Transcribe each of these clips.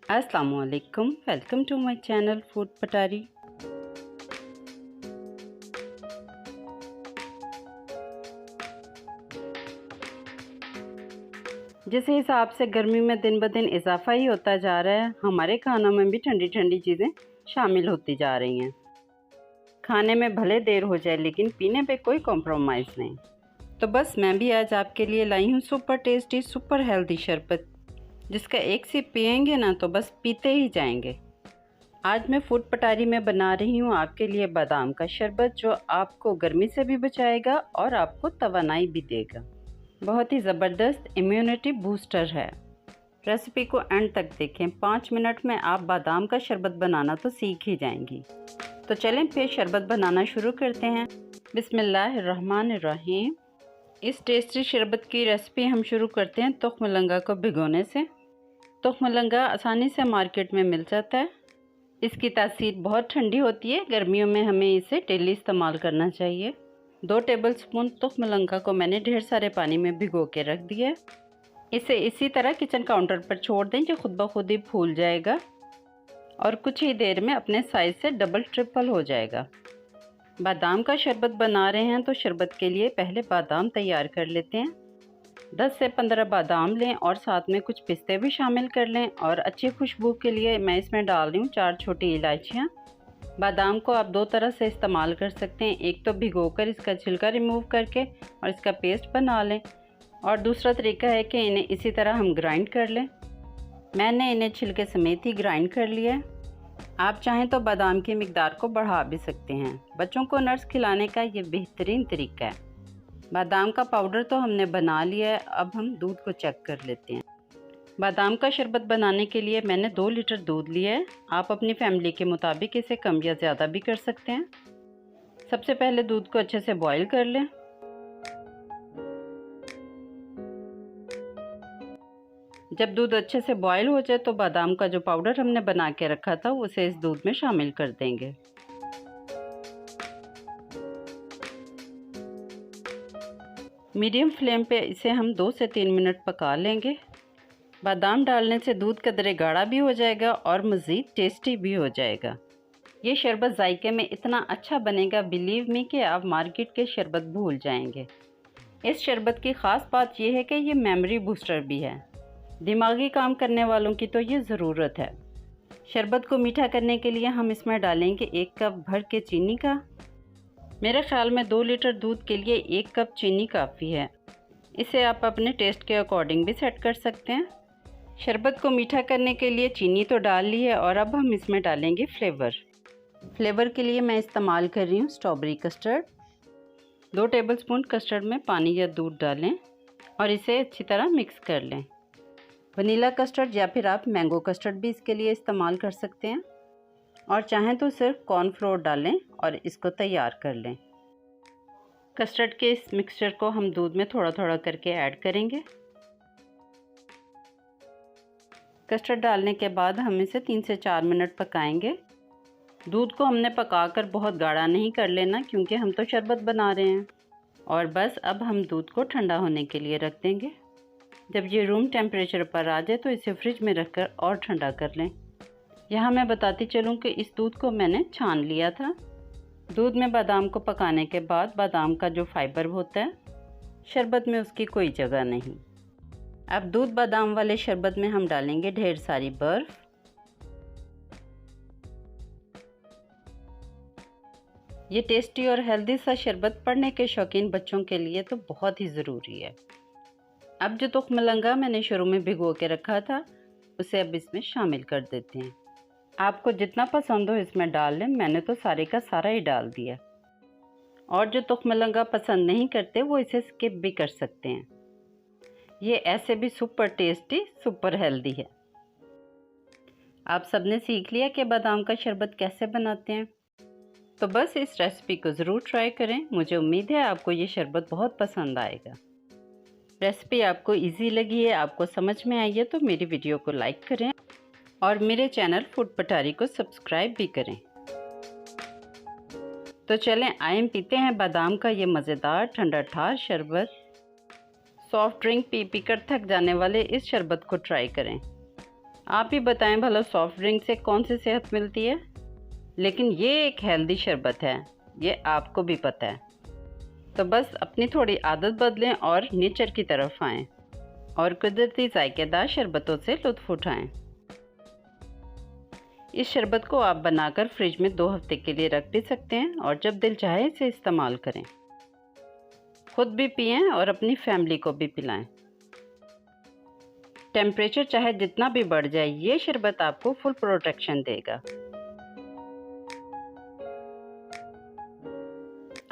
अस्सलामुअलैकुम, welcome to my channel food Patari. जिस हिसाब से गर्मी में दिन ब दिन इजाफा ही होता जा रहा है, हमारे खानों में भी ठंडी ठंडी चीज़ें शामिल होती जा रही हैं। खाने में भले देर हो जाए लेकिन पीने पे कोई कॉम्प्रोमाइज़ नहीं। तो बस मैं भी आज आपके लिए लाई हूँ सुपर टेस्टी सुपर हेल्दी शरबत, जिसका एक सिप पिएंगे ना तो बस पीते ही जाएंगे। आज मैं फूड पटारी में बना रही हूँ आपके लिए बादाम का शरबत, जो आपको गर्मी से भी बचाएगा और आपको तवानाई भी देगा। बहुत ही ज़बरदस्त इम्यूनिटी बूस्टर है। रेसिपी को एंड तक देखें, 5 मिनट में आप बादाम का शरबत बनाना तो सीख ही जाएंगी। तो चलें फिर शरबत बनाना शुरू करते हैं। बिस्मिल्लाहिर्रहमानिर्रहीम। इस टेस्टी शरबत की रेसिपी हम शुरू करते हैं तुख्म लंगा को भिगोने से। तुख्म लंगा आसानी से मार्केट में मिल जाता है। इसकी तासीर बहुत ठंडी होती है, गर्मियों में हमें इसे डेली इस्तेमाल करना चाहिए। 2 टेबलस्पून तुख्म लंगा को मैंने ढेर सारे पानी में भिगो के रख दिया है। इसे इसी तरह किचन काउंटर पर छोड़ दें, जो खुद ब खुद ही फूल जाएगा और कुछ ही देर में अपने साइज़ से डबल ट्रिपल हो जाएगा। बादाम का शरबत बना रहे हैं तो शरबत के लिए पहले बादाम तैयार कर लेते हैं। 10 से 15 बादाम लें और साथ में कुछ पिस्ते भी शामिल कर लें। और अच्छी खुशबू के लिए मैं इसमें डाल रही हूँ 4 छोटी इलायचियाँ। बादाम को आप 2 तरह से इस्तेमाल कर सकते हैं, एक तो भिगोकर इसका छिलका रिमूव करके और इसका पेस्ट बना लें, और दूसरा तरीका है कि इन्हें इसी तरह हम ग्राइंड कर लें। मैंने इन्हें छिलके समेत ही ग्राइंड कर लिया है। आप चाहें तो बादाम की मिकदार को बढ़ा भी सकते हैं। बच्चों को नट्स खिलाने का ये बेहतरीन तरीका है। बादाम का पाउडर तो हमने बना लिया है, अब हम दूध को चेक कर लेते हैं। बादाम का शरबत बनाने के लिए मैंने 2 लीटर दूध लिया है। आप अपनी फैमिली के मुताबिक इसे कम या ज़्यादा भी कर सकते हैं। सबसे पहले दूध को अच्छे से बॉईल कर लें। जब दूध अच्छे से बॉईल हो जाए तो बादाम का जो पाउडर हमने बना के रखा था उसे इस दूध में शामिल कर देंगे। मीडियम फ्लेम पे इसे हम 2 से 3 मिनट पका लेंगे। बादाम डालने से दूध कदरे गाढ़ा भी हो जाएगा और मज़ीद टेस्टी भी हो जाएगा। ये शरबत जायके में इतना अच्छा बनेगा, बिलीव मी, कि आप मार्केट के शरबत भूल जाएंगे। इस शरबत की ख़ास बात यह है कि ये मेमोरी बूस्टर भी है। दिमागी काम करने वालों की तो ये ज़रूरत है। शरबत को मीठा करने के लिए हम इसमें डालेंगे 1 कप भर के चीनी का। मेरे ख़्याल में 2 लीटर दूध के लिए 1 कप चीनी काफ़ी है। इसे आप अपने टेस्ट के अकॉर्डिंग भी सेट कर सकते हैं। शरबत को मीठा करने के लिए चीनी तो डाल ली है और अब हम इसमें डालेंगे फ्लेवर के लिए मैं इस्तेमाल कर रही हूँ स्ट्रॉबेरी कस्टर्ड। 2 टेबलस्पून कस्टर्ड में पानी या दूध डालें और इसे अच्छी तरह मिक्स कर लें। वनीला कस्टर्ड या फिर आप मैंगो कस्टर्ड भी इसके लिए इस्तेमाल कर सकते हैं, और चाहें तो सिर्फ कॉर्नफ्लोर डालें और इसको तैयार कर लें। कस्टर्ड के इस मिक्सचर को हम दूध में थोड़ा थोड़ा करके ऐड करेंगे। कस्टर्ड डालने के बाद हम इसे 3 से 4 मिनट पकाएंगे। दूध को हमने पकाकर बहुत गाढ़ा नहीं कर लेना, क्योंकि हम तो शरबत बना रहे हैं। और बस अब हम दूध को ठंडा होने के लिए रख देंगे। जब ये रूम टेम्परेचर पर आ जाए तो इसे फ्रिज में रखकर और ठंडा कर लें। यहाँ मैं बताती चलूँ कि इस दूध को मैंने छान लिया था। दूध में बादाम को पकाने के बाद बादाम का जो फाइबर होता है, शरबत में उसकी कोई जगह नहीं। अब दूध बादाम वाले शरबत में हम डालेंगे ढेर सारी बर्फ़। ये टेस्टी और हेल्दी सा शरबत पढ़ने के शौकीन बच्चों के लिए तो बहुत ही ज़रूरी है। अब जो तुख्म लंगा मैंने शुरू में भिगो के रखा था उसे अब इसमें शामिल कर देते हैं। आपको जितना पसंद हो इसमें डाल लें, मैंने तो सारे का सारा ही डाल दिया। और जो तुख्म लंगा पसंद नहीं करते वो इसे स्किप भी कर सकते हैं। ये ऐसे भी सुपर टेस्टी सुपर हेल्दी है। आप सबने सीख लिया कि बादाम का शरबत कैसे बनाते हैं, तो बस इस रेसिपी को ज़रूर ट्राई करें। मुझे उम्मीद है आपको ये शरबत बहुत पसंद आएगा। रेसिपी आपको इजी लगी है, आपको समझ में आई है, तो मेरी वीडियो को लाइक करें और मेरे चैनल फूड पटारी को सब्सक्राइब भी करें। तो चलें आइए पीते हैं बादाम का ये मज़ेदार ठंडा ठार शरबत। सॉफ्ट ड्रिंक पी कर थक जाने वाले इस शरबत को ट्राई करें। आप ही बताएं भला सॉफ्ट ड्रिंक से कौन सी सेहत मिलती है, लेकिन ये एक हेल्दी शरबत है, ये आपको भी पता है। तो बस अपनी थोड़ी आदत बदलें और नेचर की तरफ आएं और कुदरती जायकेदार शरबतों से लुत्फ़ उठाएं। इस शरबत को आप बनाकर फ्रिज में 2 हफ्ते के लिए रख भी सकते हैं और जब दिल चाहे इसे इस्तेमाल करें। खुद भी पिएं और अपनी फैमिली को भी पिलाएं। टेम्परेचर चाहे जितना भी बढ़ जाए, ये शरबत आपको फुल प्रोटेक्शन देगा।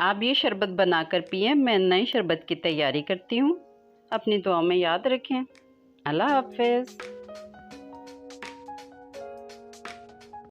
आप ये शरबत बनाकर पिएं। मैं नई शरबत की तैयारी करती हूँ। अपनी दुआ में याद रखें। अल्लाह हाफ़िज़।